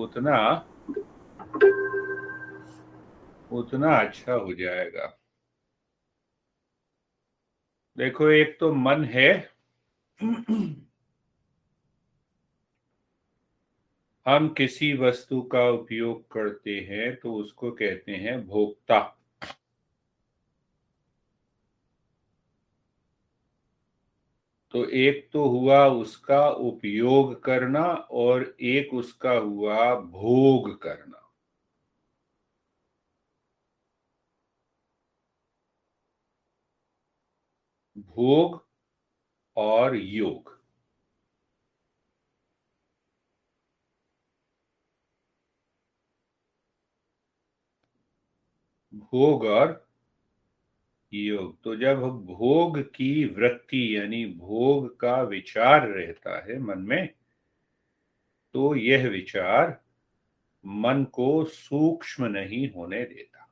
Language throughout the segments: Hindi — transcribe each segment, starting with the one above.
उतना उतना अच्छा हो जाएगा। देखो, एक तो मन है। हम किसी वस्तु का उपयोग करते हैं तो उसको कहते हैं भोक्ता। तो एक तो हुआ उसका उपयोग करना और एक उसका हुआ भोग करना। भोग और योग। भोग और योग। तो जब भोग की वृत्ति यानी भोग का विचार रहता है मन में, तो यह विचार मन को सूक्ष्म नहीं होने देता।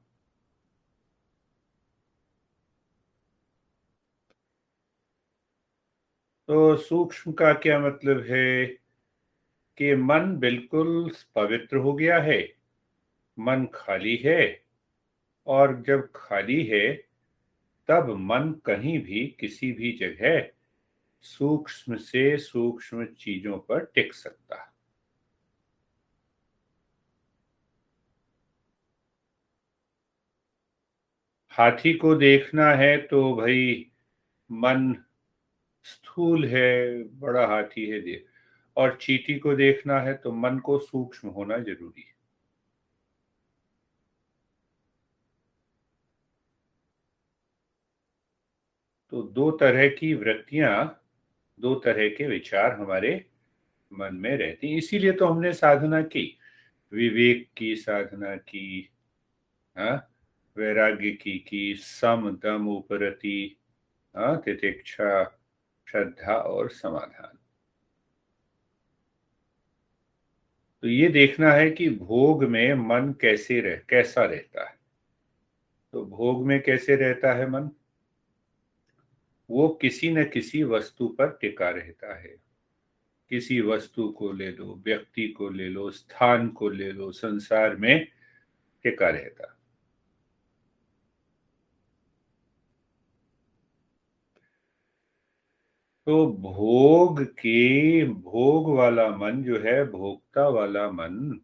तो सूक्ष्म का क्या मतलब है कि मन बिल्कुल पवित्र हो गया है, मन खाली है। और जब खाली है तब मन कहीं भी किसी भी जगह सूक्ष्म से सूक्ष्म चीजों पर टिक सकता है। हाथी को देखना है तो भाई मन स्थूल है, बड़ा हाथी है देख। और चींटी को देखना है तो मन को सूक्ष्म होना जरूरी है। तो दो तरह की वृत्तियां, दो तरह के विचार हमारे मन में रहती हैं। इसीलिए तो हमने साधना की, विवेक की साधना की, हाँ, वैराग्य की सम दम उपरति, हाँ, तितिक्षा, श्रद्धा और समाधान। तो ये देखना है कि भोग में मन कैसा रहता है। तो भोग में कैसे रहता है मन? वो किसी न किसी वस्तु पर टिका रहता है। किसी वस्तु को ले लो, व्यक्ति को ले लो, स्थान को ले लो, संसार में टिका रहता। तो भोग वाला मन जो है, भोक्ता वाला मन,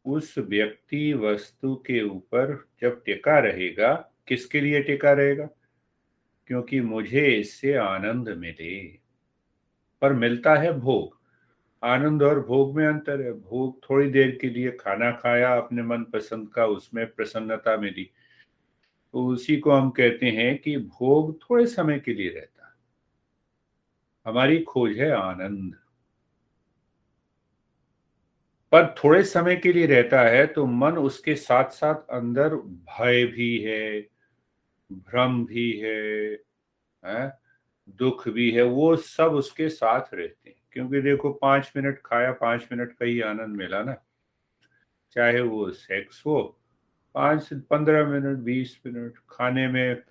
उस व्यक्ति वस्तु के ऊपर जब टिका रहेगा, किसके लिए टिका रहेगा? क्योंकि मुझे इससे आनंद मिले। पर मिलता है भोग। आनंद और भोग में अंतर है। भोग थोड़ी देर के लिए, खाना खाया अपने मन पसंद का, उसमें प्रसन्नता मिली, तो उसी को हम कहते हैं कि भोग थोड़े समय के लिए रहता है। हमारी खोज है आनंद। पर थोड़े समय के लिए रहता है तो मन उसके साथ साथ अंदर भय भी है, भ्रम भी है, दुख भी है, वो सब उसके साथ रहते हैं। क्योंकि देखो, 5 मिनट खाया, 5 मिनट का ही आनंद मिला ना। चाहे वो सेक्स हो, 5 से 15 मिनट, 20 मिनट खाने में।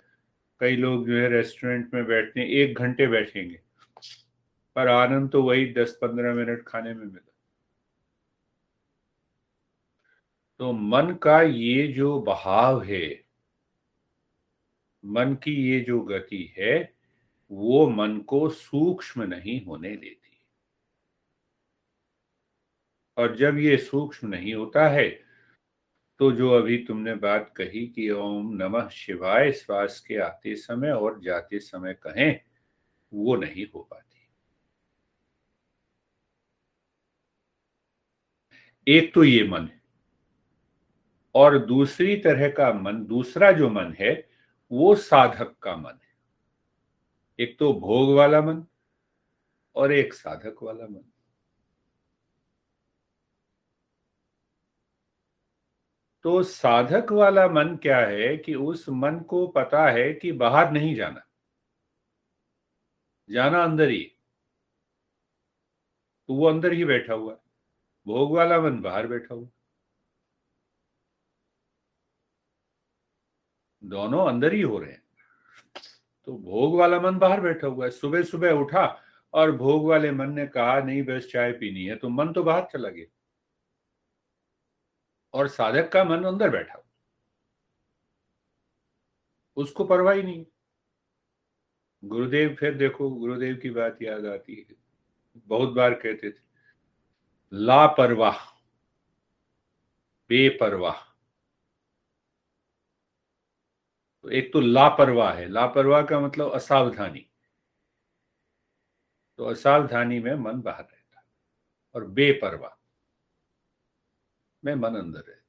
कई लोग जो है रेस्टोरेंट में बैठते हैं, 1 घंटे बैठेंगे, पर आनंद तो वही 10-15 मिनट खाने में मिला। तो मन का ये जो बहाव है, मन की ये जो गति है, वो मन को सूक्ष्म नहीं होने देती। और जब ये सूक्ष्म नहीं होता है, तो जो अभी तुमने बात कही कि ओम नमः शिवाय श्वास के आते समय और जाते समय कहें, वो नहीं हो पाती। एक तो ये मन है, और दूसरी तरह का मन, दूसरा जो मन है, वो साधक का मन है। एक तो भोग वाला मन और एक साधक वाला मन। तो साधक वाला मन क्या है कि उस मन को पता है कि बाहर नहीं जाना, जाना अंदर ही। तो वो अंदर ही बैठा हुआ है। भोग वाला मन बाहर बैठा हुआ। दोनों अंदर ही हो रहे हैं। तो भोग वाला मन बाहर बैठा हुआ है, सुबह सुबह उठा और भोग वाले मन ने कहा नहीं बस चाय पीनी है, तो मन तो बाहर चला गया और साधक का मन अंदर बैठा, उसको परवाह ही नहीं। गुरुदेव, फिर देखो गुरुदेव की बात याद आती है, बहुत बार कहते थे लापरवाह, बेपरवाह। तो एक तो लापरवाह है, लापरवाह का मतलब असावधानी, तो असावधानी में मन बाहर रहता, और बेपरवाह में मन अंदर रहता।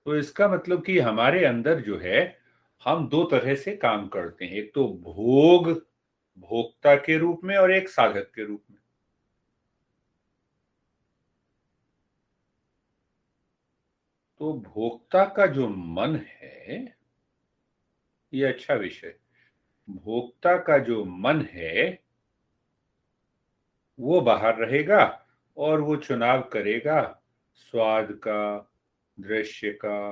तो इसका मतलब कि हमारे अंदर जो है, हम दो तरह से काम करते हैं, एक तो भोग, भोक्ता के रूप में, और एक साधक के रूप में। तो भोक्ता का जो मन है, ये अच्छा विषय, भोक्ता का जो मन है वो बाहर रहेगा, और वो चुनाव करेगा स्वाद का, दृश्य का,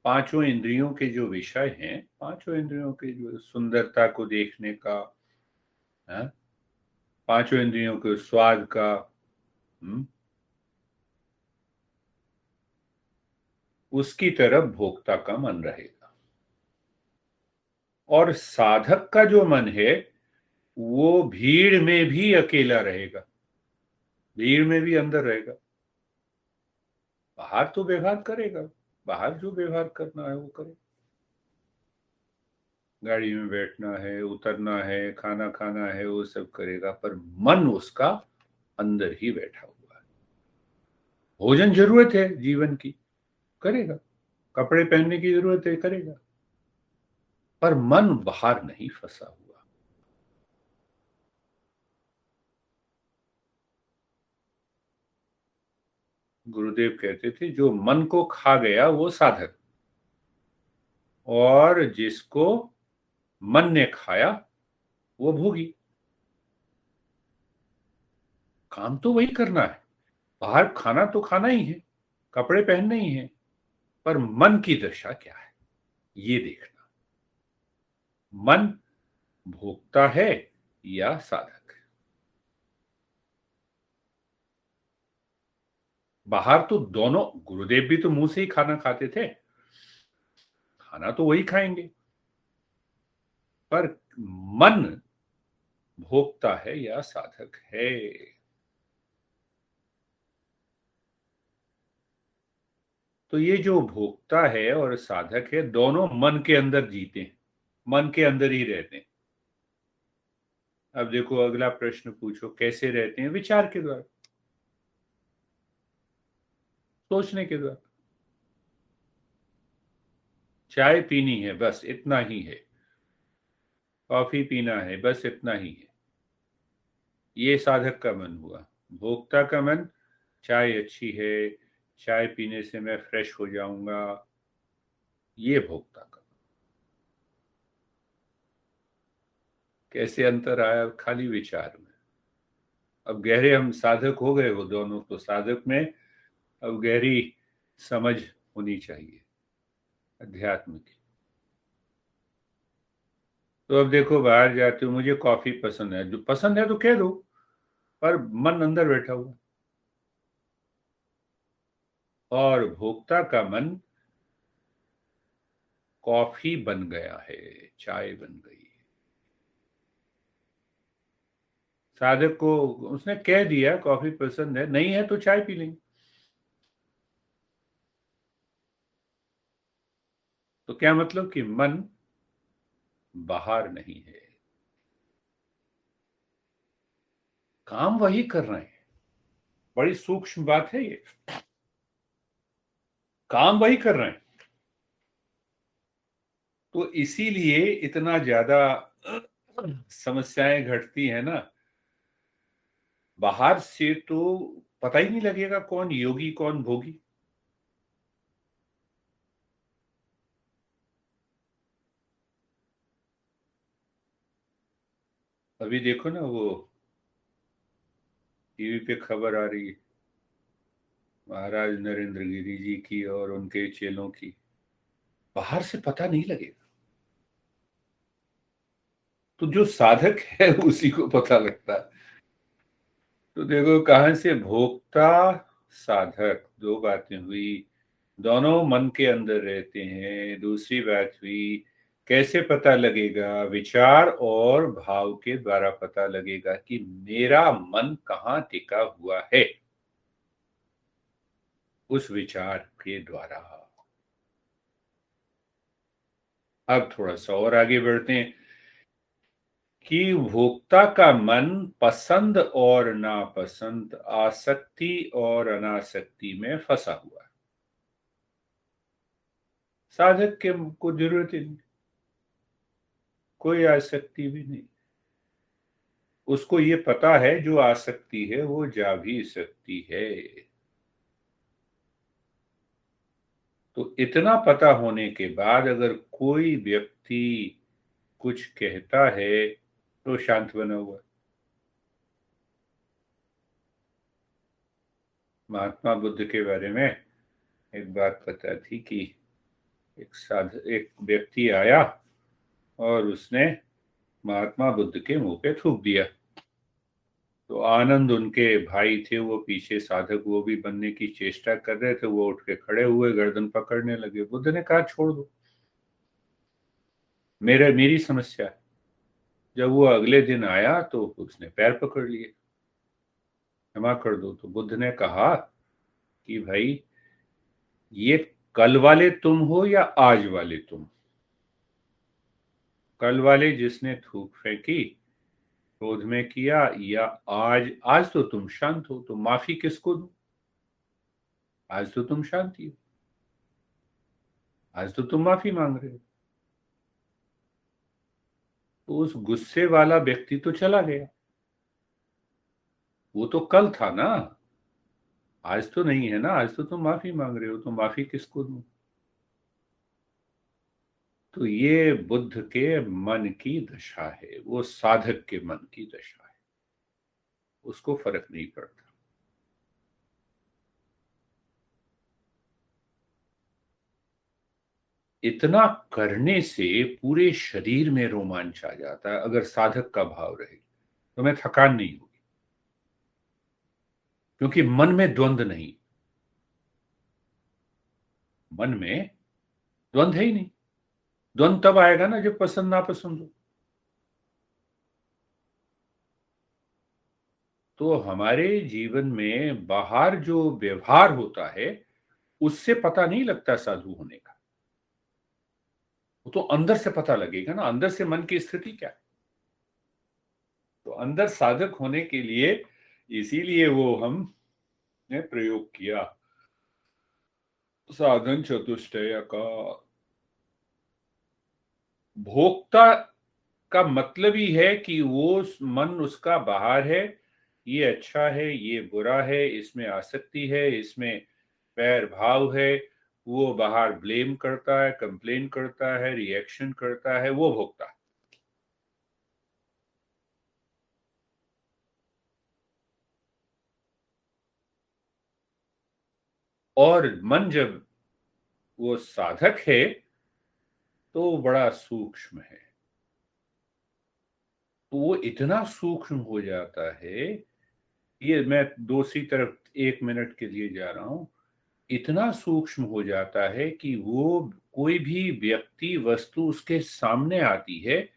पांचों इंद्रियों के जो विषय हैं, पांचों इंद्रियों के जो सुंदरता को देखने का, है, पांचों इंद्रियों के स्वाद का, हम्म, उसकी तरफ भोक्ता का मन रहेगा। और साधक का जो मन है वो भीड़ में भी अकेला रहेगा, भीड़ में भी अंदर रहेगा, बाहर तो व्यवहार करेगा, बाहर जो व्यवहार करना है वो करे, गाड़ी में बैठना है, उतरना है, खाना खाना है, वो सब करेगा, पर मन उसका अंदर ही बैठा हुआ है। भोजन जरूरत है जीवन की, करेगा, कपड़े पहनने की जरूरत है, करेगा, पर मन बाहर नहीं फंसा हुआ। गुरुदेव कहते थे जो मन को खा गया वो साधक, और जिसको मन ने खाया वो भोगी। काम तो वही करना है, बाहर खाना तो खाना ही है, कपड़े पहनने ही है, पर मन की दशा क्या है ये देखना। मन भोगता है या साधक। बाहर तो दोनों, गुरुदेव भी तो मुंह से ही खाना खाते थे, खाना तो वही खाएंगे, पर मन भोगता है या साधक है। तो ये जो भोक्ता है और साधक है, दोनों मन के अंदर जीते हैं, मन के अंदर ही रहते हैं। अब देखो अगला प्रश्न पूछो, कैसे रहते हैं? विचार के द्वारा, सोचने के द्वारा। चाय पीनी है बस इतना ही है, कॉफी पीना है बस इतना ही है, ये साधक का मन हुआ। भोक्ता का मन, चाय अच्छी है, चाय पीने से मैं फ्रेश हो जाऊंगा, ये भोक्ता का। कैसे अंतर आया? खाली विचार में। अब गहरे हम साधक हो गए, वो दोनों तो साधक में अब गहरी समझ होनी चाहिए अध्यात्म की। तो अब देखो बाहर जाते हो, मुझे कॉफी पसंद है, जो पसंद है तो कह दो, पर मन अंदर बैठा हुआ। और भोक्ता का मन कॉफी बन गया है, चाय बन गई है। साधक को उसने कह दिया कॉफी पसंद है, नहीं है तो चाय पी लेंगे, तो क्या मतलब कि मन बाहर नहीं है, काम वही कर रहे हैं। बड़ी सूक्ष्म बात है ये, काम वही कर रहे हैं। तो इसीलिए इतना ज्यादा समस्याएं घटती है ना। बाहर से तो पता ही नहीं लगेगा कौन योगी कौन भोगी। अभी देखो ना, वो टीवी पे खबर आ रही है महाराज नरेंद्र गिरी जी की और उनके चेलों की। बाहर से पता नहीं लगेगा, तो जो साधक है उसी को पता लगता है। तो देखो कहाँ से भोक्ता साधक, दो बातें हुई, दोनों मन के अंदर रहते हैं। दूसरी बात हुई, कैसे पता लगेगा? विचार और भाव के द्वारा पता लगेगा कि मेरा मन कहाँ टिका हुआ है, उस विचार के द्वारा। अब थोड़ा सा और आगे बढ़ते हैं कि भोक्ता का मन पसंद और नापसंद, आसक्ति और अनासक्ति में फंसा हुआ है। साधक के को जरूरत ही नहीं, कोई आसक्ति भी नहीं। उसको ये पता है जो आसक्ति है वो जा भी सकती है। तो इतना पता होने के बाद अगर कोई व्यक्ति कुछ कहता है तो शांत बना हुआ है। महात्मा बुद्ध के बारे में एक बात पता थी कि एक व्यक्ति आया और उसने महात्मा बुद्ध के मुंह पे थूक दिया। तो आनंद, उनके भाई थे वो पीछे साधक, वो भी बनने की चेष्टा कर रहे थे, वो उठ के खड़े हुए, गर्दन पकड़ने लगे। बुद्ध ने कहा छोड़ दो, मेरी समस्या है। जब वो अगले दिन आया तो उसने पैर पकड़ लिए, क्षमा कर दो। तो बुद्ध ने कहा कि भाई, ये कल वाले तुम हो या आज वाले तुम? कल वाले जिसने थूक फेंकी, क्रोध में किया, या आज? आज तो तुम शांत हो, तो माफी किसको दो? आज तो तुम शांति हो, आज तो तुम माफी मांग रहे हो। तो उस गुस्से वाला व्यक्ति तो चला गया, वो तो कल था ना, आज तो नहीं है ना। आज तो तुम माफी मांग रहे हो, तो माफी किसको दूं? तो ये बुद्ध के मन की दशा है, वो साधक के मन की दशा है। उसको फर्क नहीं पड़ता। इतना करने से पूरे शरीर में रोमांच आ जाता है। अगर साधक का भाव रहे तो मैं थकान नहीं होगी, क्योंकि मन में द्वंद नहीं। मन में द्वंद है ही नहीं। द्वंद तब आएगा ना जब पसंद नापसंद हो। तो हमारे जीवन में बाहर जो व्यवहार होता है उससे पता नहीं लगता साधु होने का। वो तो अंदर से पता लगेगा ना, अंदर से मन की स्थिति क्या है। तो अंदर साधक होने के लिए, इसीलिए वो हमने प्रयोग किया साधन चतुष्टय का। भोक्ता का मतलब ही है कि वो मन उसका बाहर है, ये अच्छा है, ये बुरा है, इसमें आसक्ति है, इसमें वैर भाव है। वो बाहर ब्लेम करता है, कंप्लेन करता है, रिएक्शन करता है, वो भोक्ता है। और मन जब वो साधक है तो बड़ा सूक्ष्म है। तो वो इतना सूक्ष्म हो जाता है, ये मैं दूसरी तरफ 1 मिनट के लिए जा रहा हूं। इतना सूक्ष्म हो जाता है कि वो कोई भी व्यक्ति वस्तु उसके सामने आती है,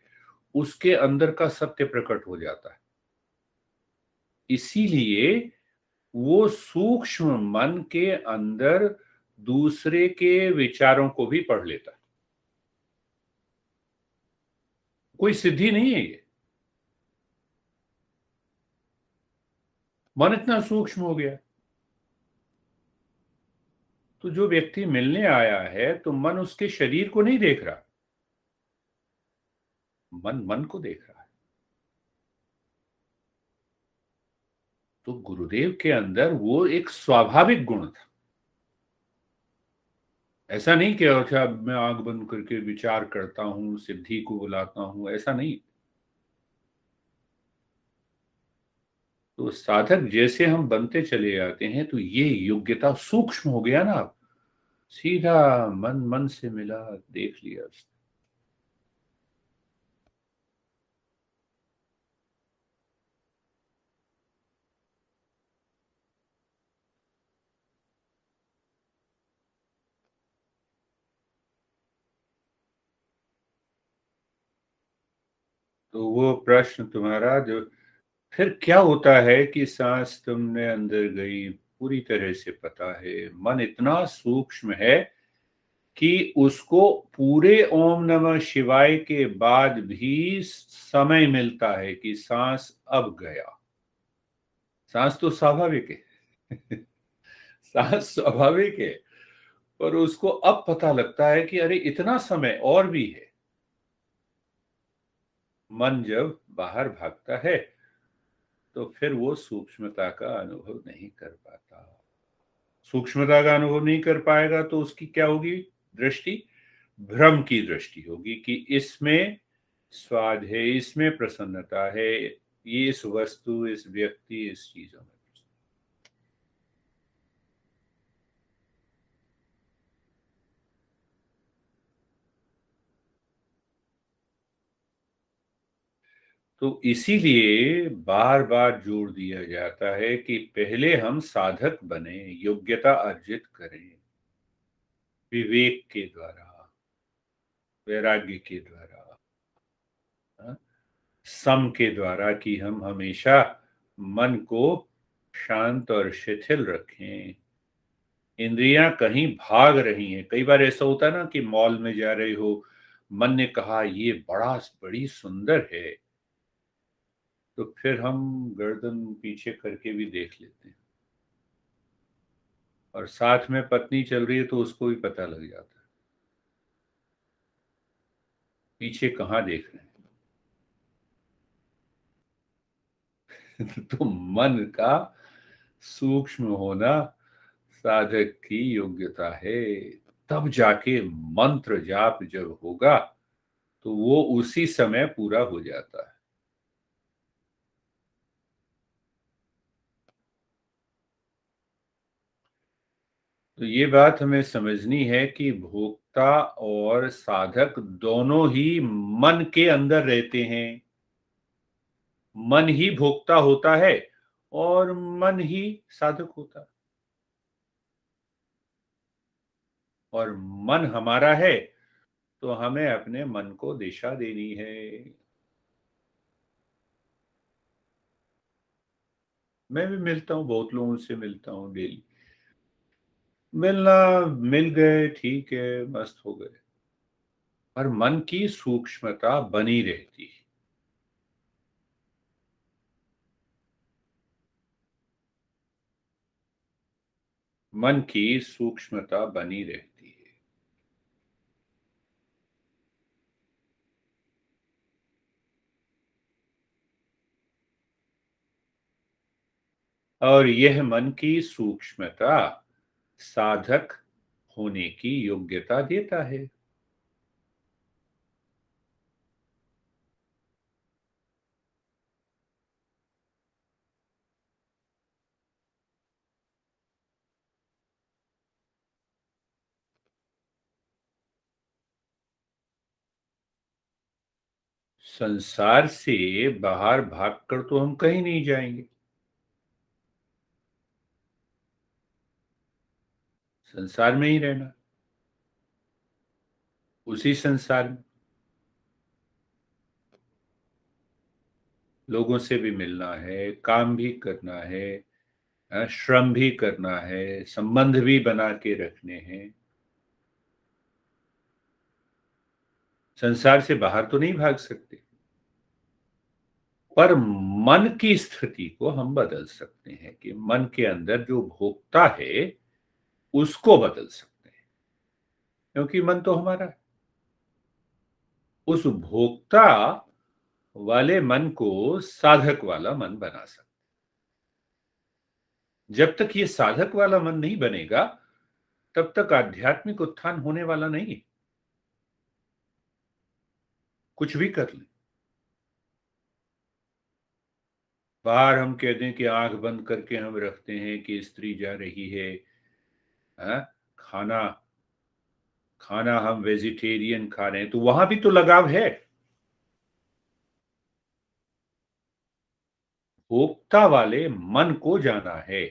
उसके अंदर का सत्य प्रकट हो जाता है। इसीलिए वो सूक्ष्म मन के अंदर दूसरे के विचारों को भी पढ़ लेता है। कोई सिद्धि नहीं है ये, मन इतना सूक्ष्म हो गया। तो जो व्यक्ति मिलने आया है तो मन उसके शरीर को नहीं देख रहा, मन मन को देख रहा है। तो गुरुदेव के अंदर वो एक स्वाभाविक गुण था। ऐसा नहीं कि अच्छा मैं आंख बंद करके विचार करता हूं, सिद्धि को बुलाता हूं, ऐसा नहीं। तो साधक जैसे हम बनते चले जाते हैं तो ये योग्यता सूक्ष्म हो गया ना। अब सीधा मन मन से मिला, देख लिया उसने। तो वो प्रश्न तुम्हारा जो फिर क्या होता है कि साँस तुमने अंदर गई, पूरी तरह से पता है, मन इतना सूक्ष्म है कि उसको पूरे ओम नमः शिवाय के बाद भी समय मिलता है कि साँस अब गया। साँस तो स्वाभाविक है। साँस स्वाभाविक है, पर उसको अब पता लगता है कि अरे इतना समय और भी है। मन जब बाहर भागता है, तो फिर वो सूक्ष्मता का अनुभव नहीं कर पाता। सूक्ष्मता का अनुभव नहीं कर पाएगा तो उसकी क्या होगी दृष्टि? भ्रम की दृष्टि होगी कि इसमें स्वाद है, इसमें प्रसन्नता है, ये इस वस्तु, इस व्यक्ति, इस चीज़ों में। तो इसीलिए बार-बार जोर दिया जाता है कि पहले हम साधक बने, योग्यता अर्जित करें, विवेक के द्वारा, वैराग्य के द्वारा, हाँ, सम के द्वारा कि हम हमेशा मन को शांत और शिथिल रखें। इंद्रियां कहीं भाग रही हैं। कई बार ऐसा होता है ना कि मॉल में जा रहे हो, मन ने कहा ये बड़ी सुंदर है, तो फिर हम गर्दन पीछे करके भी देख लेते हैं, और साथ में पत्नी चल रही है तो उसको भी पता लग जाता है पीछे कहाँ देख रहे हैं। तो मन का सूक्ष्म होना साधक की योग्यता है। तब जाके मंत्र जाप जब होगा तो वो उसी समय पूरा हो जाता है। तो ये बात हमें समझनी है कि भोक्ता और साधक दोनों ही मन के अंदर रहते हैं। मन ही भोक्ता होता है और मन ही साधक होता है। और मन हमारा है तो हमें अपने मन को दिशा देनी है। मैं भी मिलता हूँ, बहुत लोगों से मिलता हूँ डेली। मिलना, मिल गए ठीक है, मस्त हो गए, पर मन की सूक्ष्मता बनी रहती है। मन की सूक्ष्मता बनी रहती है। और यह मन की सूक्ष्मता साधक होने की योग्यता देता है। संसार से बाहर भागकर तो हम कहीं नहीं जाएंगे। संसार में ही रहना, उसी संसार में लोगों से भी मिलना है, काम भी करना है, श्रम भी करना है, संबंध भी बना के रखने हैं। संसार से बाहर तो नहीं भाग सकते, पर मन की स्थिति को हम बदल सकते हैं कि मन के अंदर जो भोक्ता है उसको बदल सकते हैं, क्योंकि मन तो हमारा है। उस भोक्ता वाले मन को साधक वाला मन बना सकते। जब तक ये साधक वाला मन नहीं बनेगा, तब तक आध्यात्मिक उत्थान होने वाला नहीं है। कुछ भी कर लें। बाहर हम कह दें कि आंख बंद करके हम रखते हैं कि स्त्री जा रही है, हाँ, खाना खाना हम वेजिटेरियन खा रहे हैं, तो वहां भी तो लगाव है। भोक्ता वाले मन को जाना है।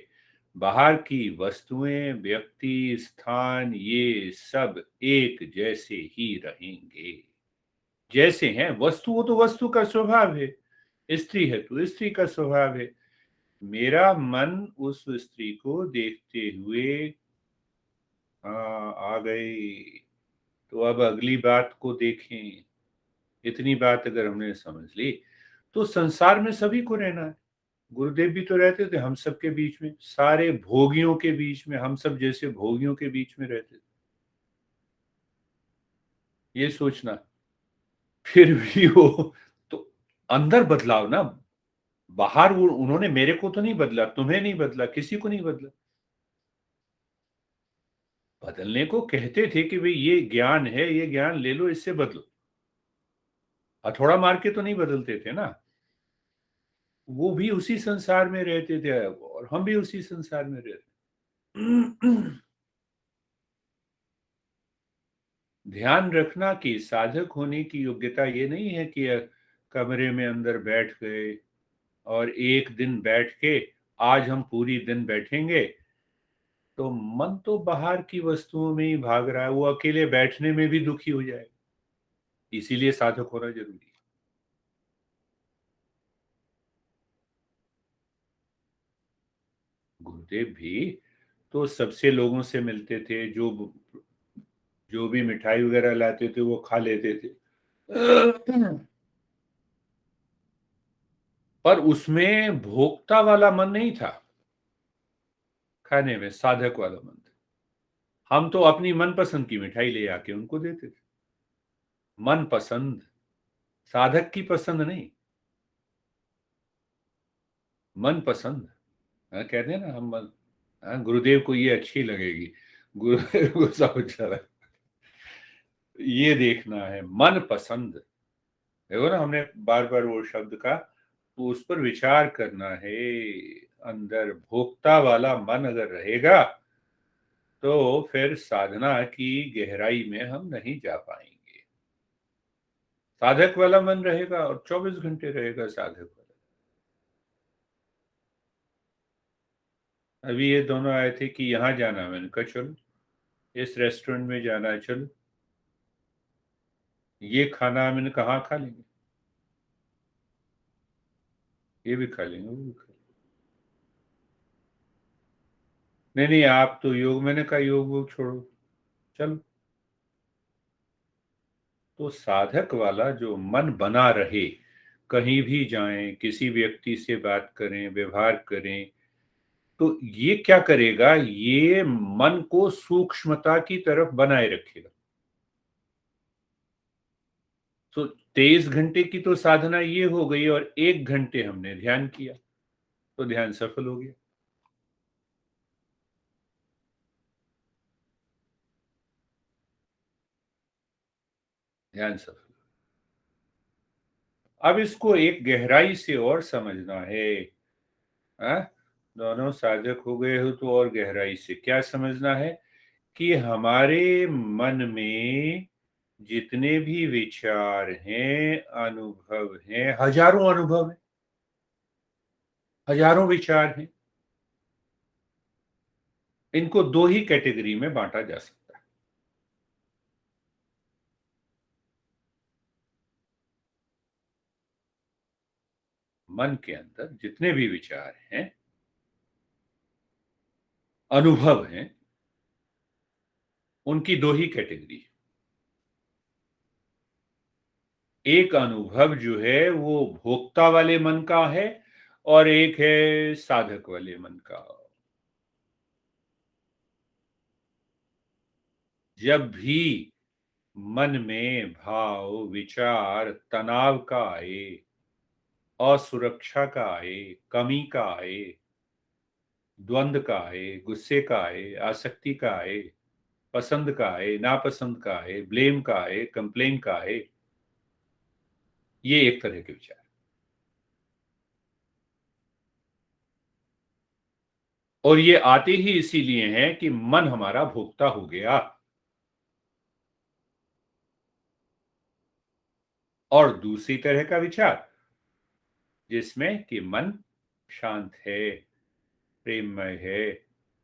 बाहर की वस्तुएं, व्यक्ति, स्थान, ये सब एक जैसे ही रहेंगे। जैसे हैं वस्तु, वो तो वस्तु का स्वभाव है, स्त्री है तो स्त्री का स्वभाव है। मेरा मन उस स्त्री को देखते हुए, हाँ आ गई, तो अब अगली बात को देखें। इतनी बात अगर हमने समझ ली तो संसार में सभी को रहना है। गुरुदेव भी तो रहते थे हम सब के बीच में, सारे भोगियों के बीच में, हम सब जैसे भोगियों के बीच में रहते थे। ये सोचना, फिर भी वो तो अंदर बदलाव ना, बाहर वो उन्होंने मेरे को तो नहीं बदला, तुम्हें नहीं बदला, किसी को नहीं बदला। बदलने को कहते थे कि भाई ये ज्ञान है, ये ज्ञान ले लो, इससे बदलो। हथौड़ा मार के तो नहीं बदलते थे ना। वो भी उसी संसार में रहते थे और हम भी उसी संसार में रहते। ध्यान रखना कि साधक होने की योग्यता ये नहीं है कि कमरे में अंदर बैठ गए और एक दिन बैठ के आज हम पूरी दिन बैठेंगे, तो मन तो बाहर की वस्तुओं में ही भाग रहा है, वो अकेले बैठने में भी दुखी हो जाए। इसीलिए साधक होना जरूरी है। गुरुदेव भी तो सबसे लोगों से मिलते थे, जो भी मिठाई वगैरह लाते थे वो खा लेते थे। पर उसमें भोक्ता वाला मन नहीं था, खाने में साधक वाला मन था। हम तो अपनी मनपसंद की मिठाई ले आके उनको देते थे। मन पसंद, साधक की पसंद नहीं, मन पसंद। हाँ, कहते हैं ना हम हाँ, गुरुदेव को ये अच्छी लगेगी, गुरुदेव को सब अच्छा लगे। ये देखना है मन पसंद। देखो ना, हमने बार बार वो शब्द का, तो उस पर विचार करना है। अंदर भोक्ता वाला मन अगर रहेगा तो फिर साधना की गहराई में हम नहीं जा पाएंगे। साधक वाला मन रहेगा और 24 घंटे रहेगा साधक वाला। अभी ये दोनों आए थे कि यहाँ जाना है, मैंने कहा चलो, इस रेस्टोरेंट में जाना है, चलो। ये खाना है, मैंने कहा हाँ, खा लेंगे, ये भी खा लेंगे, वो भी खा लेंगे। नहीं नहीं, आप तो योग, मैंने कहा योग वोग छोड़ो, चलो। तो साधक वाला जो मन बना रहे, कहीं भी जाएं, किसी व्यक्ति से बात करें, व्यवहार करें, तो ये क्या करेगा, ये मन को सूक्ष्मता की तरफ बनाए रखेगा। तो 23 घंटे की तो साधना ये हो गई और 1 घंटे हमने ध्यान किया, तो ध्यान सफल हो गया। ध्यान सफल। अब इसको एक गहराई से और समझना है। हाँ, दोनों साधक हो गए हो तो और गहराई से क्या समझना है कि हमारे मन में जितने भी विचार हैं, अनुभव हैं, हजारों अनुभव हैं, हजारों विचार हैं। इनको दो ही कैटेगरी में बांटा जा सकता है। मन के अंदर जितने भी विचार हैं, अनुभव हैं, उनकी दो ही कैटेगरी है। एक अनुभव जो है वो भोक्ता वाले मन का है और एक है साधक वाले मन का। जब भी मन में भाव, विचार तनाव का आए, असुरक्षा का आए, कमी का आए, द्वंद का आए, गुस्से का आए, आसक्ति का आए, पसंद का आए, नापसंद का आए, ब्लेम का आए, कंप्लेन का आए, ये एक तरह के विचार। और ये आते ही इसीलिए हैं कि मन हमारा भोक्ता हो गया। और दूसरी तरह का विचार जिसमें कि मन शांत है, प्रेममय है,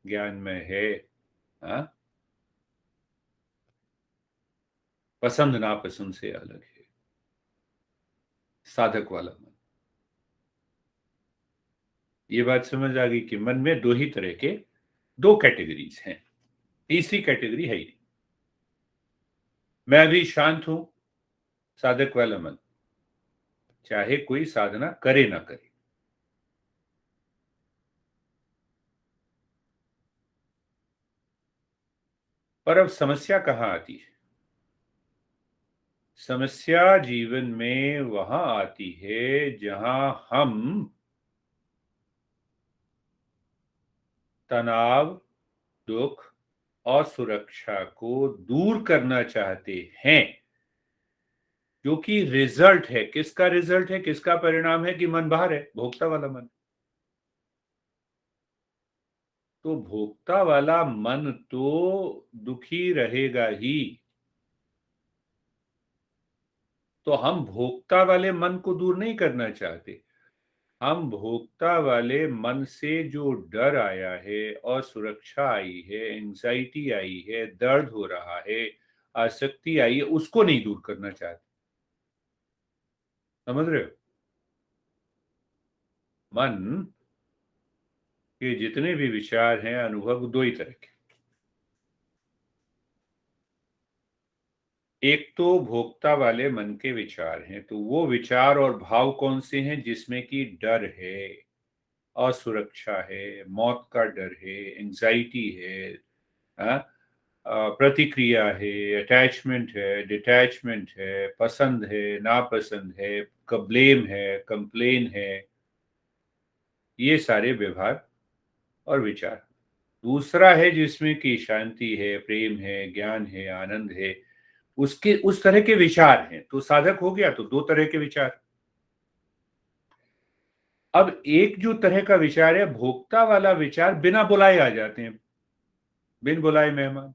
ज्ञानमय है, हाँ, पसंद नापसंद से अलग है। साधक वाला मन। ये बात समझ आ गई कि मन में दो ही तरह के, दो कैटेगरीज हैं, तीसरी कैटेगरी है ही नहीं। मैं अभी शांत हूं, साधक वाला मन, चाहे कोई साधना करे ना करे। पर अब समस्या कहां आती है? समस्या जीवन में वहां आती है जहां हम तनाव, दुख और सुरक्षा को दूर करना चाहते हैं, जो कि रिजल्ट है। किसका रिजल्ट है, किसका परिणाम है? कि मन बाहर है, भोक्ता वाला मन। तो भोक्ता वाला मन तो दुखी रहेगा ही। तो हम भोक्ता वाले मन को दूर नहीं करना चाहते। हम भोक्ता वाले मन से जो डर आया है, असुरक्षा आई है, एंजाइटी आई है, दर्द हो रहा है, आसक्ति आई है, उसको नहीं दूर करना चाहते। समझ रहे हो? मन के जितने भी विचार हैं, अनुभव, दो ही तरह के। एक तो भोक्ता वाले मन के विचार हैं, तो वो विचार और भाव कौन से हैं? जिसमें कि डर है, असुरक्षा है, मौत का डर है, एंजाइटी है, हाँ? प्रतिक्रिया है, अटैचमेंट है, डिटैचमेंट है, पसंद है, नापसंद है, ब्लेम है, कंप्लेन है, ये सारे व्यवहार और विचार। दूसरा है जिसमें कि शांति है, प्रेम है, ज्ञान है, आनंद है, उसके उस तरह के विचार हैं। तो साधक हो गया तो दो तरह के विचार। अब एक जो तरह का विचार है, भोक्ता वाला विचार, बिना बुलाए आ जाते हैं, बिन बुलाए मेहमान।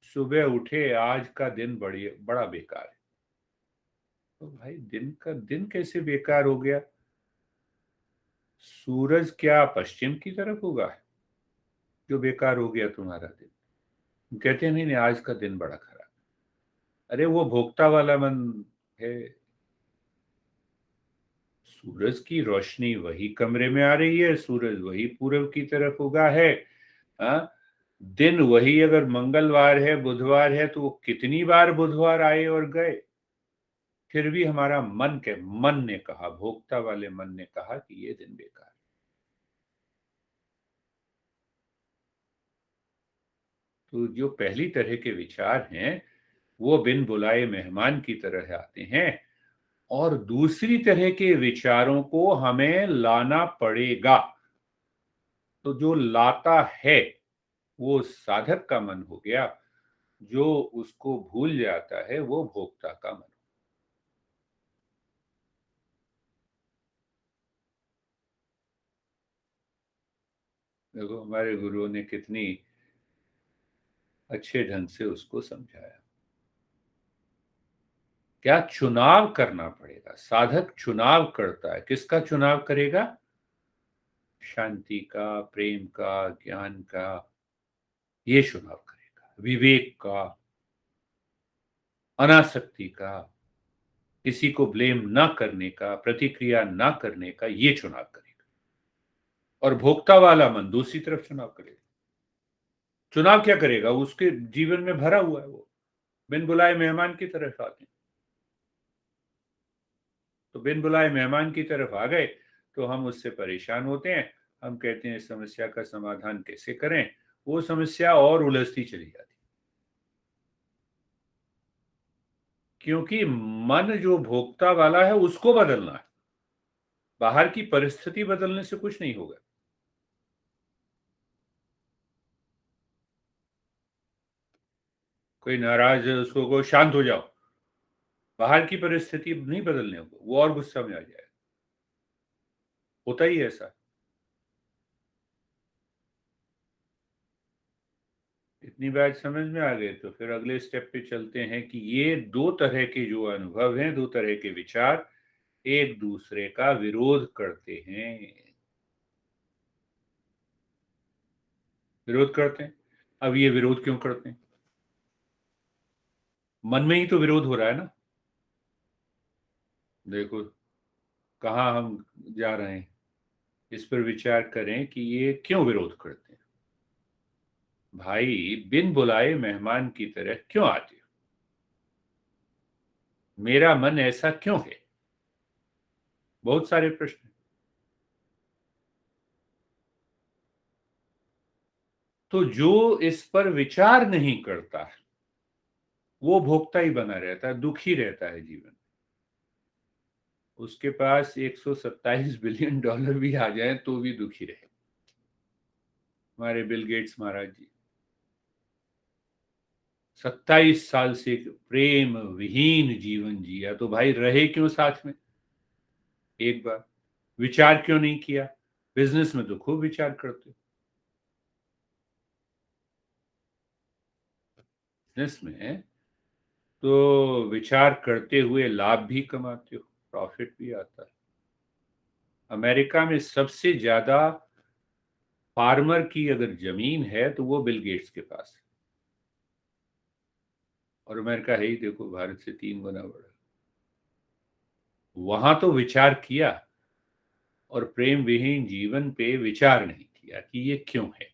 सुबह उठे, आज का दिन बड़ा बेकार है। तो भाई, दिन का दिन कैसे बेकार हो गया? सूरज क्या पश्चिम की तरफ होगा जो बेकार हो गया तुम्हारा दिन? कहते हैं नहीं नहीं, आज का दिन बड़ा खराब। अरे वो भोक्ता वाला मन है। सूरज की रोशनी वही कमरे में आ रही है, सूरज वही पूरब की तरफ उगा है। हाँ, दिन वही। अगर मंगलवार है, बुधवार है, तो वो कितनी बार बुधवार आए और गए, फिर भी हमारा मन ने कहा, भोक्ता वाले मन ने कहा कि ये दिन बेकार। तो जो पहली तरह के विचार हैं, वो बिन बुलाए मेहमान की तरह आते हैं। और दूसरी तरह के विचारों को हमें लाना पड़ेगा। तो जो लाता है, वो साधक का मन हो गया। जो उसको भूल जाता है, वो भोक्ता का मन। देखो हमारे गुरुओं ने कितनी अच्छे ढंग से उसको समझाया। क्या चुनाव करना पड़ेगा? साधक चुनाव करता है। किसका चुनाव करेगा? शांति का, प्रेम का, ज्ञान का, ये चुनाव करेगा। विवेक का, अनासक्ति का, किसी को ब्लेम ना करने का, प्रतिक्रिया ना करने का, ये चुनाव करेगा। और भोक्ता वाला मन दूसरी तरफ चुनाव करेगा। चुनाव क्या करेगा? उसके जीवन में भरा हुआ है वो, बिन बुलाए मेहमान की तरफ आते हैं। तो बिन बुलाए मेहमान की तरफ आ गए, तो हम उससे परेशान होते हैं। हम कहते हैं इस समस्या का समाधान कैसे करें? वो समस्या और उलझती चली जाती। क्योंकि मन जो भोक्ता वाला है, उसको बदलना है। बाहर की परिस्थिति बदलने से कुछ नहीं होगा। कोई नाराज है, उसको कहो शांत हो जाओ। बाहर की परिस्थिति नहीं बदलने को, वो और गुस्सा में आ जाएगा। होता ही है ऐसा। इतनी बात समझ में आ गई तो फिर अगले स्टेप पे चलते हैं कि ये दो तरह के जो अनुभव हैं, दो तरह के विचार, एक दूसरे का विरोध करते हैं। विरोध करते हैं। अब ये विरोध क्यों करते हैं? मन में ही तो विरोध हो रहा है ना। देखो कहाँ हम जा रहे हैं। इस पर विचार करें कि ये क्यों विरोध करते हैं। भाई बिन बुलाए मेहमान की तरह क्यों आते हो? मेरा मन ऐसा क्यों है? बहुत सारे प्रश्न। तो जो इस पर विचार नहीं करता है वो भोक्ता ही बना रहता है, दुखी रहता है जीवन। उसके पास 127 बिलियन डॉलर भी आ जाए तो भी दुखी रहे। हमारे बिल गेट्स महाराज जी 27 साल से प्रेम विहीन जीवन जिया, तो भाई रहे क्यों साथ में? एक बार विचार क्यों नहीं किया? बिजनेस में तो खूब विचार करते हो। बिजनेस में तो विचार करते हुए लाभ भी कमाते हो, प्रॉफिट भी आता है। अमेरिका में सबसे ज्यादा फार्मर की अगर जमीन है तो वो बिल गेट्स के पास है। और अमेरिका है ही देखो भारत से 3 गुना बड़ा। वहां तो विचार किया, और प्रेम विहीन जीवन पे विचार नहीं किया कि ये क्यों है।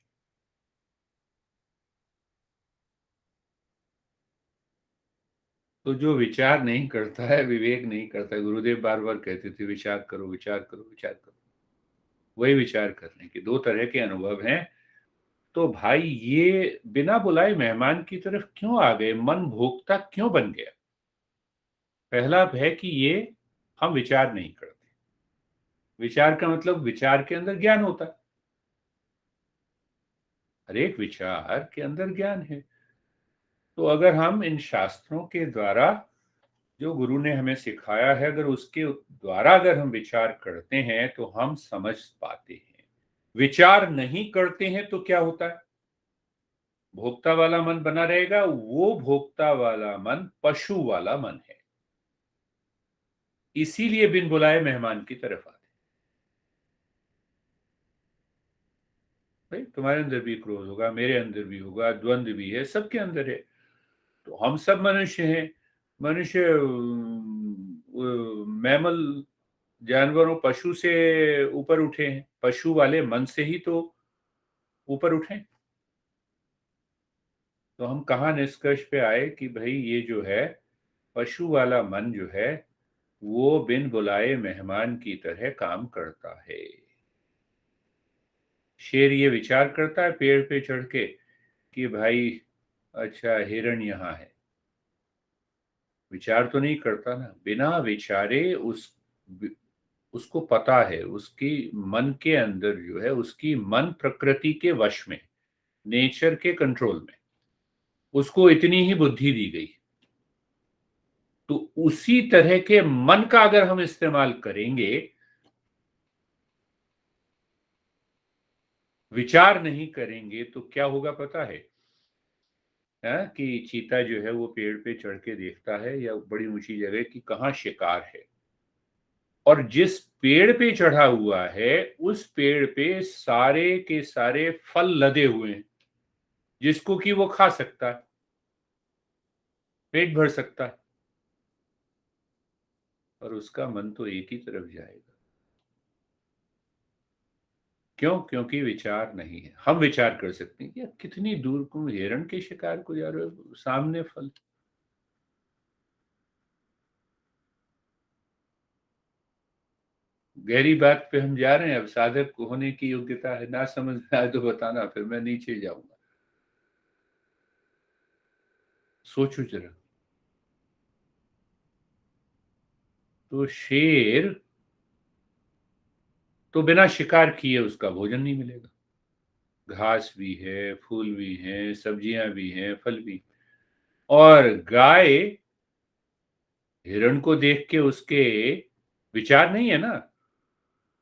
तो जो विचार नहीं करता है, विवेक नहीं करता है, गुरुदेव बार बार कहते थे विचार करो, विचार करो, विचार करो। वही विचार करने के दो तरह के अनुभव हैं। तो भाई ये बिना बुलाए मेहमान की तरफ क्यों आ गए, मन भोगता क्यों बन गया? पहला है कि ये हम विचार नहीं करते। विचार का मतलब विचार के अंदर ज्ञान होता है। हर एक विचार के अंदर ज्ञान है। तो अगर हम इन शास्त्रों के द्वारा जो गुरु ने हमें सिखाया है, अगर उसके द्वारा अगर हम विचार करते हैं तो हम समझ पाते हैं। विचार नहीं करते हैं तो क्या होता है? भोक्ता वाला मन बना रहेगा। वो भोक्ता वाला मन पशु वाला मन है। इसीलिए बिन बुलाए मेहमान की तरफ आते। भाई तुम्हारे अंदर भी क्रोध होगा, मेरे अंदर भी होगा, द्वंद्व भी है, सबके अंदर है। तो हम सब मनुष्य हैं। मनुष्य मैमल जानवरों पशु से ऊपर उठे हैं, पशु वाले मन से ही तो ऊपर उठे। तो हम कहाँ निष्कर्ष पे आए कि भाई ये जो है पशु वाला मन जो है वो बिन बुलाए मेहमान की तरह काम करता है। शेर ये विचार करता है पेड़ पे चढ़ के कि भाई अच्छा हिरण यहाँ है। विचार तो नहीं करता ना, बिना विचारे उसको पता है, उसकी मन के अंदर जो है उसकी मन प्रकृति के वश में, नेचर के कंट्रोल में, उसको इतनी ही बुद्धि दी गई। तो उसी तरह के मन का अगर हम इस्तेमाल करेंगे, विचार नहीं करेंगे, तो क्या होगा पता है? कि चीता जो है वो पेड़ पे चढ़ के देखता है या बड़ी ऊंची जगह कि कहाँ शिकार है, और जिस पेड़ पे चढ़ा हुआ है उस पेड़ पे सारे के सारे फल लदे हुए हैं, जिसको कि वो खा सकता है, पेट भर सकता है। और उसका मन तो एक ही तरफ जाएगा। क्यों? क्योंकि विचार नहीं है। हम विचार कर सकते हैं कि यार कितनी दूर तुम हिरण के शिकार को जा रहे हो, सामने फल। गहरी बात पे हम जा रहे हैं। अब साधक होने की योग्यता है, ना समझ में आए तो बताना, फिर मैं नीचे जाऊंगा। सोचो जरा। तो शेर तो बिना शिकार किए उसका भोजन नहीं मिलेगा। घास भी है, फूल भी हैं, सब्जियां भी हैं, फल भी। और गाय हिरण को देख के उसके विचार नहीं है ना,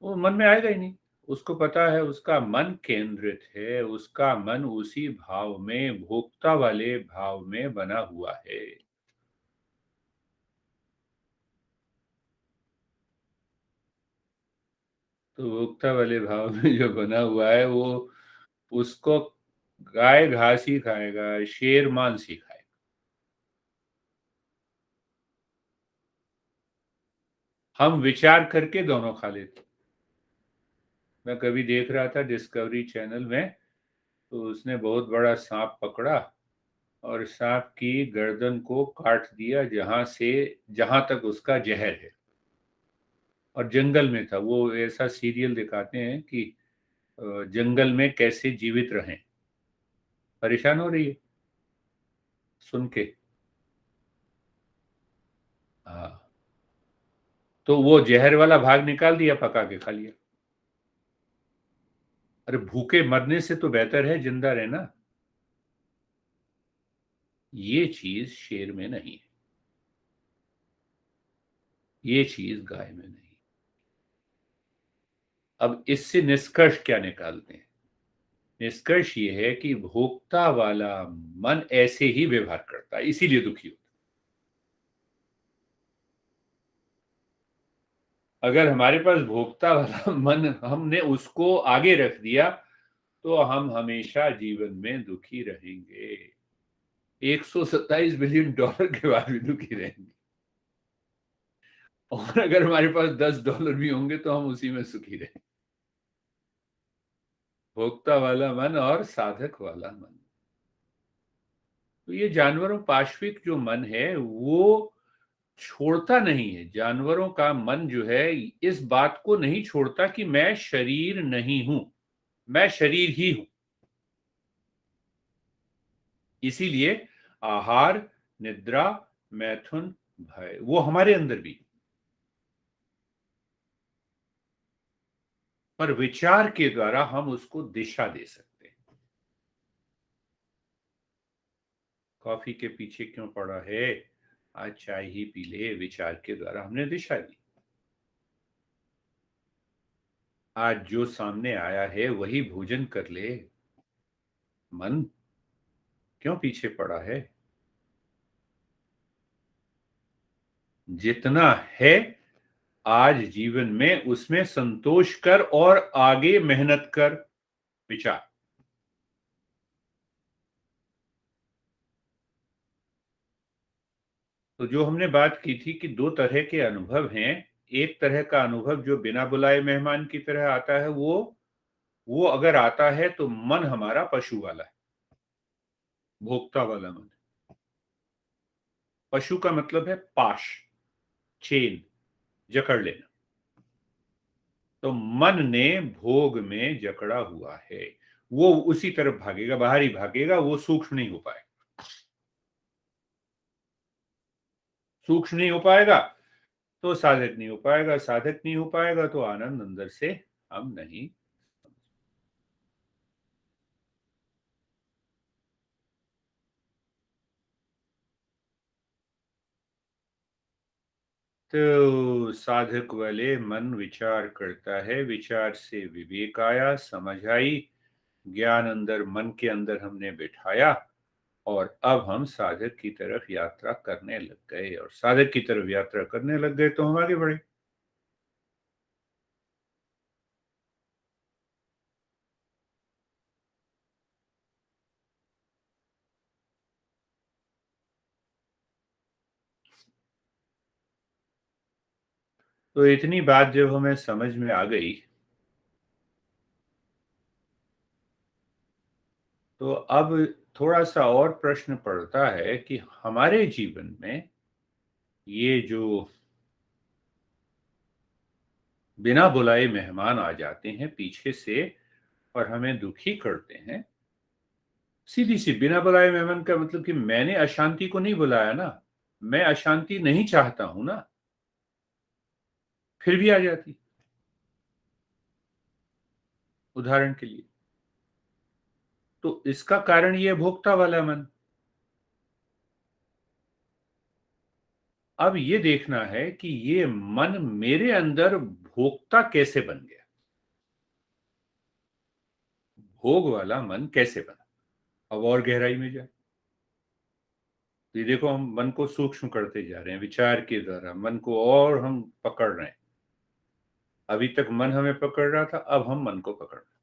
वो मन में आएगा ही नहीं। उसको पता है उसका मन केंद्रित है, उसका मन उसी भाव में, भोक्ता वाले भाव में बना हुआ है। तो भोक्ता वाले भाव में जो बना हुआ है वो, उसको गाय घास ही खाएगा, शेर मांस ही खाएगा। हम विचार करके दोनों खा लेते। मैं कभी देख रहा था डिस्कवरी चैनल में, तो उसने बहुत बड़ा सांप पकड़ा और सांप की गर्दन को काट दिया जहां तक उसका जहर है। और जंगल में था वो। ऐसा सीरियल दिखाते हैं कि जंगल में कैसे जीवित रहें। परेशान हो रही है सुन के। हाँ, तो वो जहर वाला भाग निकाल दिया, पका के खा लिया। अरे भूखे मरने से तो बेहतर है जिंदा रहना। ये चीज शेर में नहीं है, ये चीज गाय में नहीं। अब इससे निष्कर्ष क्या निकालते हैं? निष्कर्ष ये है कि भोक्ता वाला मन ऐसे ही व्यवहार करता है, इसीलिए दुखी होता है। अगर हमारे पास भोक्ता वाला मन, हमने उसको आगे रख दिया, तो हम हमेशा जीवन में दुखी रहेंगे। 127 बिलियन डॉलर के बाद भी दुखी रहेंगे। और अगर हमारे पास $10 भी होंगे तो हम उसी में सुखी रहेंगे। भोक्ता वाला मन और साधक वाला मन। तो ये जानवरों पाश्विक जो मन है वो छोड़ता नहीं है। जानवरों का मन जो है इस बात को नहीं छोड़ता कि मैं शरीर नहीं हूं, मैं शरीर ही हूं। इसीलिए आहार, निद्रा, मैथुन, भय वो हमारे अंदर भी। पर विचार के द्वारा हम उसको दिशा दे सकते हैं। कॉफी के पीछे क्यों पड़ा है? आज चाय ही पी ले। विचार के द्वारा हमने दिशा दी। आज जो सामने आया है वही भोजन कर ले। मन क्यों पीछे पड़ा है? जितना है आज जीवन में उसमें संतोष कर और आगे मेहनत कर। विचार। तो जो हमने बात की थी कि दो तरह के अनुभव हैं। एक तरह का अनुभव जो बिना बुलाए मेहमान की तरह आता है, वो अगर आता है तो मन हमारा पशु वाला है, भोक्ता वाला मन। पशु का मतलब है पाश, चेन, जकड़ लेना। तो मन ने भोग में जकड़ा हुआ है, वो उसी तरफ भागेगा, बाहर ही भागेगा, वो सूक्ष्म नहीं हो पाएगा। सूक्ष्म नहीं हो पाएगा तो साधक नहीं हो पाएगा, साधक नहीं हो पाएगा तो आनंद अंदर से हम नहीं। तो साधक वाले मन विचार करता है, विचार से विवेक आया, समझ आई, ज्ञान अंदर मन के अंदर हमने बिठाया, और अब हम साधक की तरफ यात्रा करने लग गए। और साधक की तरफ यात्रा करने लग गए तो हम आगे बढ़े। तो इतनी बात जब हमें समझ में आ गई, तो अब थोड़ा सा और प्रश्न पड़ता है कि हमारे जीवन में ये जो बिना बुलाए मेहमान आ जाते हैं पीछे से और हमें दुखी करते हैं। सीधी सी बिना बुलाए मेहमान का मतलब कि मैंने अशांति को नहीं बुलाया ना, मैं अशांति नहीं चाहता हूं ना, फिर भी आ जाती। उदाहरण के लिए, तो इसका कारण ये भोक्ता वाला मन। अब ये देखना है कि ये मन मेरे अंदर भोक्ता कैसे बन गया, भोग वाला मन कैसे बना। अब और गहराई में जाए तो ये देखो, हम मन को सूक्ष्म करते जा रहे हैं विचार के द्वारा, मन को और हम पकड़ रहे हैं। अभी तक मन हमें पकड़ रहा था, अब हम मन को पकड़ रहे हैं।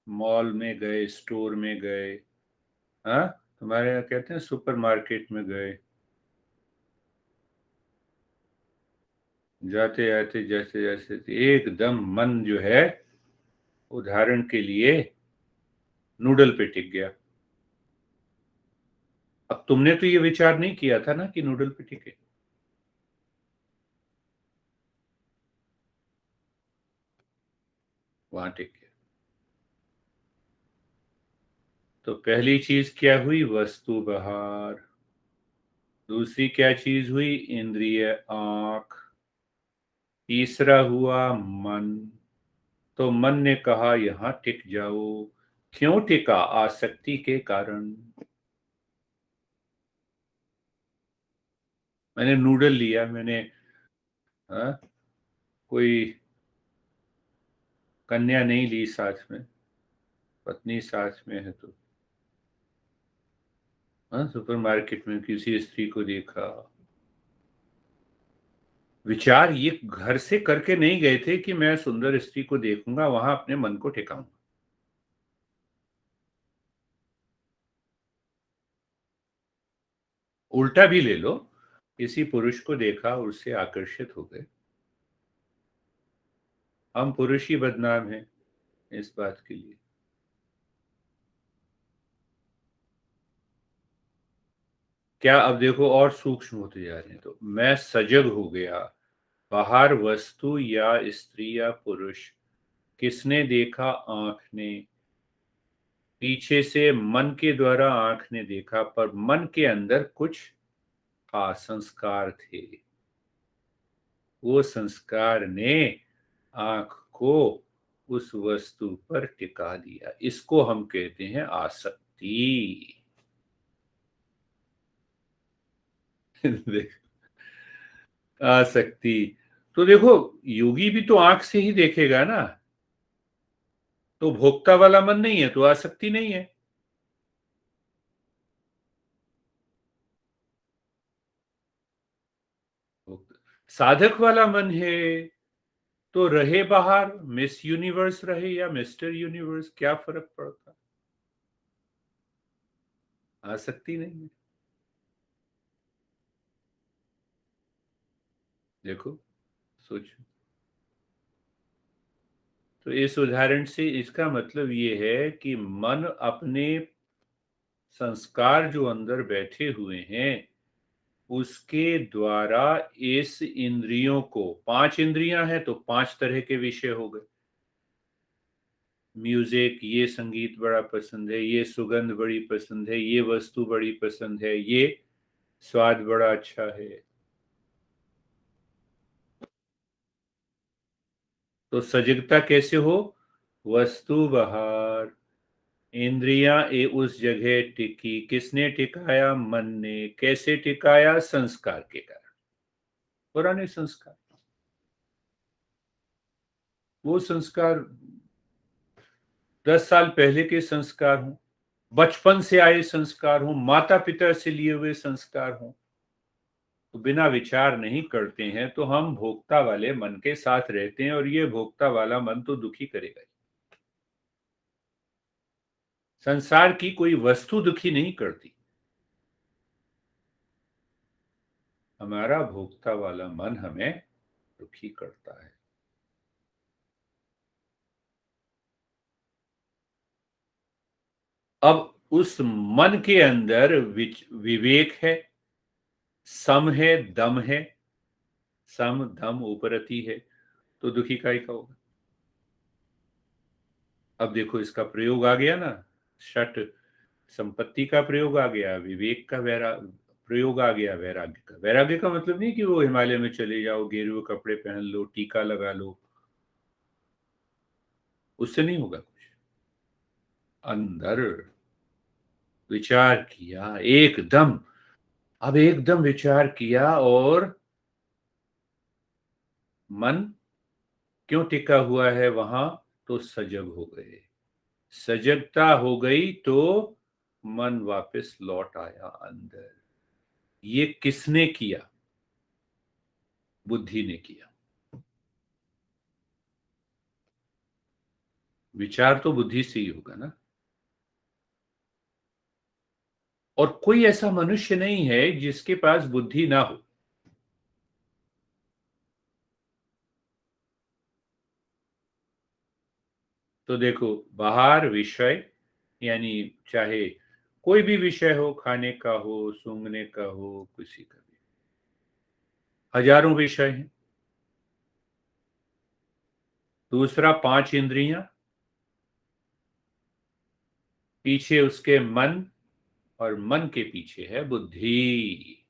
मॉल में गए, स्टोर में गए, हाँ, तुम्हारे यहाँ कहते हैं सुपरमार्केट में गए, जाते जाते जैसे जैसे एकदम मन जो है, उदाहरण के लिए नूडल पे टिक गया। अब तुमने तो ये विचार नहीं किया था ना कि नूडल पे टिके। वहां टिक गया। तो पहली चीज क्या हुई? वस्तु बाहर। दूसरी क्या चीज हुई? इंद्रिय आंख। तीसरा हुआ मन। तो मन ने कहा यहां टिक जाओ। क्यों टिका? आसक्ति के कारण। मैंने नूडल लिया, मैंने, हाँ, कोई कन्या नहीं ली साथ में, पत्नी साथ में है तो, हाँ, सुपरमार्केट में किसी स्त्री को देखा। विचार ये घर से करके नहीं गए थे कि मैं सुंदर स्त्री को देखूंगा, वहां अपने मन को टिकाऊंगा। उल्टा भी ले लो, किसी पुरुष को देखा, उससे आकर्षित हो गए। हम पुरुष ही बदनाम हैं इस बात के लिए। क्या अब देखो और सूक्ष्म होते जा रहे हैं। तो मैं सजग हो गया। बाहर वस्तु या स्त्री या पुरुष, किसने देखा? आंख ने। पीछे से मन के द्वारा आंख ने देखा, पर मन के अंदर कुछ खास संस्कार थे। वो संस्कार ने आंख को उस वस्तु पर टिका दिया। इसको हम कहते हैं आसक्ति। देख, आसक्ति। तो देखो, योगी भी तो आंख से ही देखेगा ना। तो भोक्ता वाला मन नहीं है तो आसक्ति नहीं है। साधक वाला मन है तो रहे बाहर, मिस यूनिवर्स रहे या मिस्टर यूनिवर्स, क्या फर्क पड़ता? आसक्ति नहीं है। देखो, सोचो। तो इस उदाहरण से इसका मतलब ये है कि मन अपने संस्कार जो अंदर बैठे हुए हैं, उसके द्वारा इस इंद्रियों को, पांच इंद्रियां हैं तो पांच तरह के विषय हो गए। म्यूजिक, ये संगीत बड़ा पसंद है, ये सुगंध बड़ी पसंद है, ये वस्तु बड़ी पसंद है, ये स्वाद बड़ा अच्छा है। तो सजगता कैसे हो? वस्तु बाहर, इंद्रियां ए उस जगह टिकी। किसने टिकाया? मन ने। कैसे टिकाया? संस्कार के कारण। पुराने संस्कार। वो संस्कार 10 साल पहले के संस्कार हों, बचपन से आए संस्कार हों, माता पिता से लिए हुए संस्कार हों, तो बिना विचार नहीं करते हैं तो हम भोक्ता वाले मन के साथ रहते हैं, और ये भोक्ता वाला मन तो दुखी करेगा ही। संसार की कोई वस्तु दुखी नहीं करती, हमारा भोक्ता वाला मन हमें दुखी करता है। अब उस मन के अंदर विवेक है, सम है, दम है। सम दम उपरति है, तो दुखी काय का होगा? अब देखो इसका प्रयोग आ गया ना, षट संपत्ति का प्रयोग आ गया, विवेक का प्रयोग आ गया, वैराग्य का। वैराग्य का मतलब नहीं कि वो हिमालय में चले जाओ, गेरुए कपड़े पहन लो, टीका लगा लो, उससे नहीं होगा कुछ। अंदर विचार किया एकदम। अब एकदम विचार किया, और मन क्यों टिका हुआ है वहां? तो सजग हो गए। सजगता हो गई तो मन वापस लौट आया अंदर। ये किसने किया? बुद्धि ने किया। विचार तो बुद्धि से ही होगा ना। और कोई ऐसा मनुष्य नहीं है जिसके पास बुद्धि ना हो। तो देखो, बाहर विषय, यानी चाहे कोई भी विषय हो, खाने का हो, सूंघने का हो, किसी का भी, हजारों विषय हैं। दूसरा, 5 इंद्रियां, पीछे उसके मन, और मन के पीछे है बुद्धि।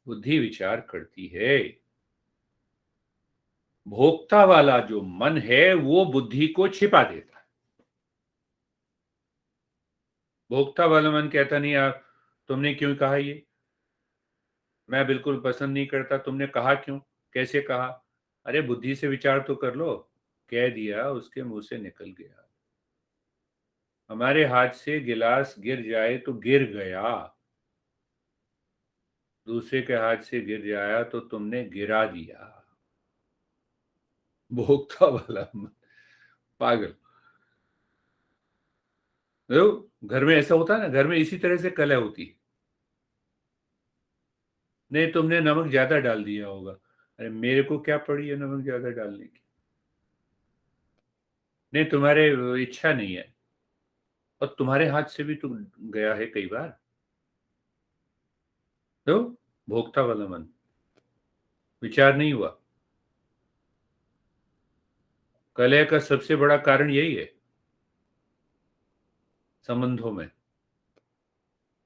बुद्धि विचार करती है। भोक्ता वाला जो मन है वो बुद्धि को छिपा देता है। भोक्ता वाला मन कहता नहीं, यार तुमने क्यों कहा ये, मैं बिल्कुल पसंद नहीं करता, तुमने कहा क्यों, कैसे कहा, अरे बुद्धि से विचार तो कर लो। कह दिया, उसके मुंह से निकल गया। हमारे हाथ से गिलास गिर जाए तो गिर गया, दूसरे के हाथ से गिर जाया तो तुमने गिरा दिया। भोक्ता वाला मन, पागल। देखो, घर में ऐसा होता है ना, घर में इसी तरह से कलह होती है। नहीं, तुमने नमक ज्यादा डाल दिया होगा। अरे मेरे को क्या पड़ी है नमक ज्यादा डालने की, नहीं तुम्हारे इच्छा नहीं है, और तुम्हारे हाथ से भी तो गया है कई बार। तो भोक्ता वाला मन, विचार नहीं हुआ। कलह का सबसे बड़ा कारण यही है, संबंधों में।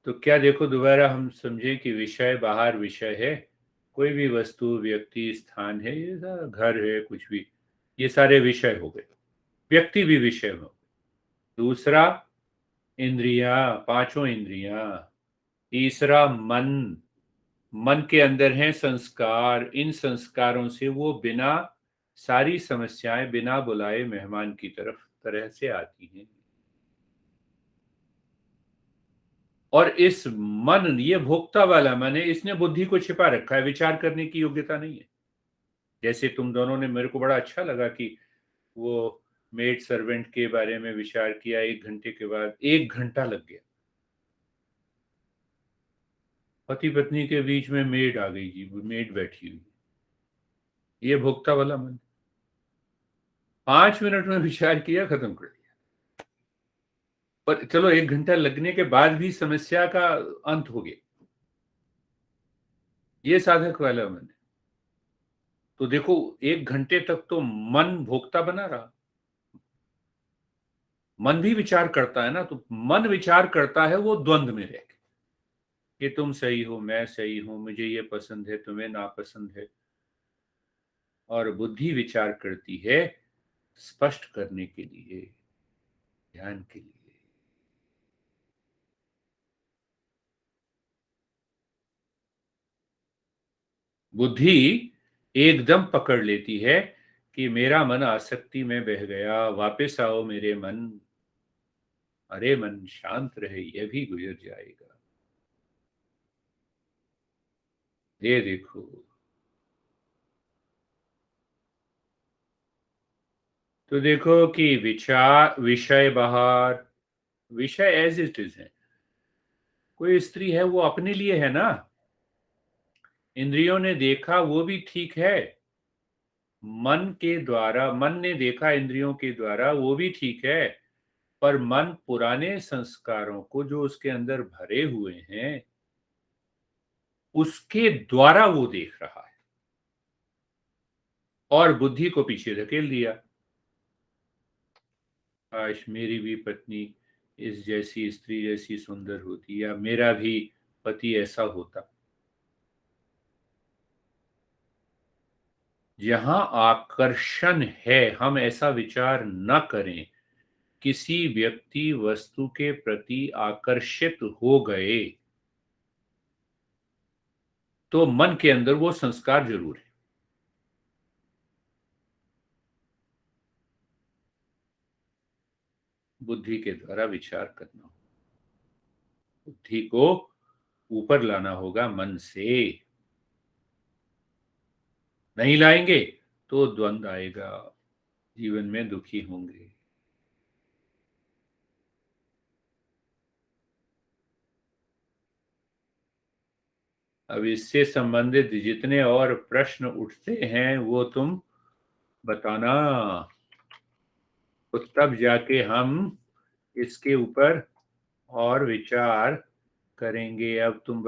तो क्या देखो, दोबारा हम समझे कि विषय बाहर विषय है, कोई भी वस्तु, व्यक्ति, स्थान है, ये सारा घर है, कुछ भी, ये सारे विषय हो गए। व्यक्ति भी विषय हो। दूसरा, इंद्रियां, 5 इंद्रियां। तीसरा, मन। मन के अंदर हैं संस्कार, इन संस्कारों से वो बिना, सारी समस्याएं बिना बुलाए मेहमान की तरह से आती हैं। और इस मन, ये भोक्ता वाला मन है, इसने बुद्धि को छिपा रखा है, विचार करने की योग्यता नहीं है। जैसे तुम दोनों ने, मेरे को बड़ा अच्छा लगा कि वो मेड सर्वेंट के बारे में विचार किया, 1 घंटे के बाद 1 घंटा लग गया। पति पत्नी के बीच में मेड आ गई जी, मेड बैठी हुई, ये भोक्ता वाला मन। 5 मिनट में विचार किया, खत्म कर दिया। पर चलो, 1 घंटा लगने के बाद भी समस्या का अंत हो गया। ये साधक वाला मन है। तो देखो, 1 घंटे तक तो मन भोक्ता बना रहा। मन भी विचार करता है ना, तो मन विचार करता है वो द्वंद में रह के, कि तुम सही हो, मैं सही हूं, मुझे ये पसंद है, तुम्हें नापसंद है। और बुद्धि विचार करती है स्पष्ट करने के लिए, ध्यान के लिए। बुद्धि एकदम पकड़ लेती है कि मेरा मन आसक्ति में बह गया, वापस आओ मेरे मन, अरे मन शांत रहे, यह भी गुजर जाएगा। ये देखो, तो देखो कि विचार, विषय बाहर, विषय एज इट इज है। कोई स्त्री है, वो अपने लिए है ना, इंद्रियों ने देखा वो भी ठीक है, मन के द्वारा, मन ने देखा इंद्रियों के द्वारा वो भी ठीक है, पर मन पुराने संस्कारों को जो उसके अंदर भरे हुए हैं, उसके द्वारा वो देख रहा है, और बुद्धि को पीछे धकेल दिया। काश मेरी भी पत्नी इस जैसी, स्त्री जैसी सुंदर होती, या मेरा भी पति ऐसा होता। जहां आकर्षण है, हम ऐसा विचार न करें, किसी व्यक्ति वस्तु के प्रति आकर्षित हो गए, तो मन के अंदर वो संस्कार जरूर है। बुद्धि के द्वारा विचार करना, बुद्धि को ऊपर लाना होगा मन से। नहीं लाएंगे तो द्वंद आएगा, जीवन में दुखी होंगे। अब इससे संबंधित जितने और प्रश्न उठते हैं वो तुम बताना, तो तब जाके हम इसके ऊपर और विचार करेंगे। अब तुम